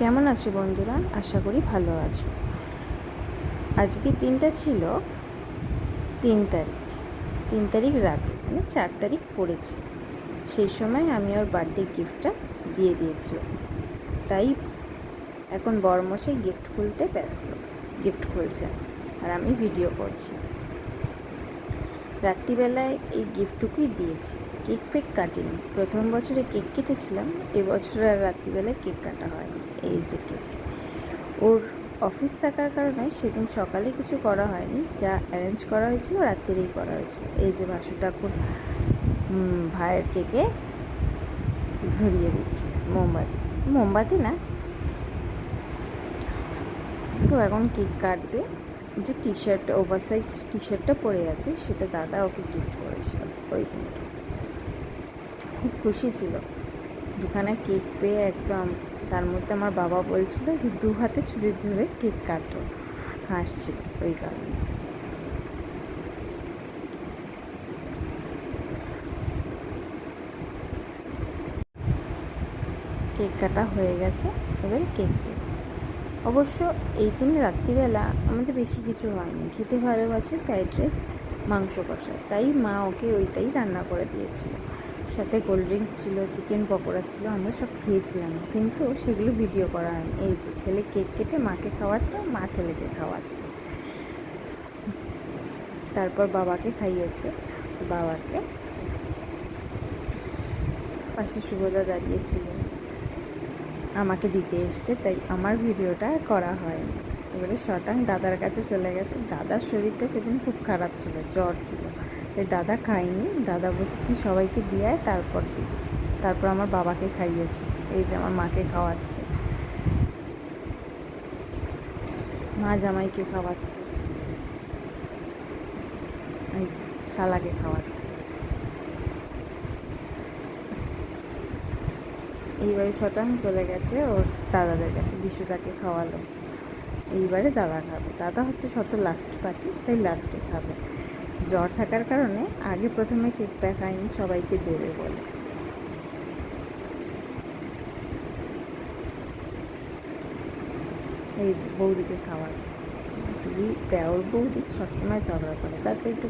কেমন আছো বন্ধুরা? আশা করি ভালো আছো। আজকে দিনটা ছিল 3 তারিখ। 3 তারিখ রাতে, মানে 4 তারিখ পড়েছে। সেই সময় আমি ওর বার্থডে গিফটটা দিয়ে দিয়েছি। তাই এখন বড়মশাই গিফট খুলতে ব্যস্ত, গিফট খুলছে আর আমি ভিডিও করছি। রাত্রিবেলায় এই গিফটটুকুই দিয়েছি, কেক ফেক কাটিনি। প্রথম বছরে কেক কেটেছিলাম, এবছর আর রাত্রিবেলায় কেক কাটা হয়নি। এই যে কেক, ওর অফিস থাকার কারণে সেদিন সকালে কিছু করা হয়নি, যা অ্যারেঞ্জ করা হয়েছিল রাত্রেই করা হয়েছিল। এই যে বাসু ঠাকুর ভাইয়ের কেকে ধরিয়ে দিচ্ছি মোমবাতি, মোমবাতি না তো। এখন কেক কাটবে। যে টি শার্ট, ওভারসাইজ টি শার্টটা পরে আছে, সেটা দাদা ওকে গিফট করেছিল ওই দিনকে। খুব খুশি ছিল দুখানা কেক পেয়ে একদম। তার মধ্যে আমার বাবা বলছিল যে 2 হাতে ছুরি ধরে কেক কাটো, হাসছিল ওই কারণে। কেক কাটা হয়ে গেছে, এবারে কেক দেব। অবশ্য এই দিন রাত্রিবেলা আমাদের বেশি কিছু হয়নি, খেতে ভালোবাসে ফ্রাইড রাইস, মাংস কষা, তাই মা ওকে ওইটাই রান্না করে দিয়েছিল। সাথে কোল্ড ড্রিঙ্কস ছিল, চিকেন পকোড়া ছিল, আমরা সব খেয়েছিলাম, কিন্তু সেগুলো ভিডিও করা হয়নি। এই যে ছেলে কেক কেটে মাকে খাওয়াচ্ছে, মা ছেলেকে খাওয়াচ্ছে, তারপর বাবাকে খাইয়েছে। বাবাকে পাশে শুভদা দাঁড়িয়েছিল, আমাকে দিতে এসছে, তাই আমার ভিডিওটা করা হয়নি। এবারে শটাং দাদার কাছে চলে গেছে। দাদার শরীরটা সেদিন খুব খারাপ ছিল, জ্বর ছিল, তাই দাদা খায়নি। দাদা বলছে তুই সবাইকে দিয়ে আয়, তারপর দিবি। তারপর আমার বাবাকে খাইয়েছে। এই যে আমার মাকে খাওয়াচ্ছে, মা জামাইকে খাওয়াচ্ছে, এই যে শালাকে খাওয়াচ্ছে। এইবারে শটাং চলে গেছে ওর দাদাদের কাছে, বিশুদাকে খাওয়ালো। এইবারে দাদা খাবে। দাদা হচ্ছে শত লাস্ট পার্টি, তাই লাস্টে খাবে। জ্বর থাকার কারণে আগে প্রথমে কেকটা খাইনি, সবাইকে দেবে বলে। এই যে বৌদিকে খাওয়াচ্ছে। তুই দেওর বৌদি সবসময় ঝগড়া করে, তার একটু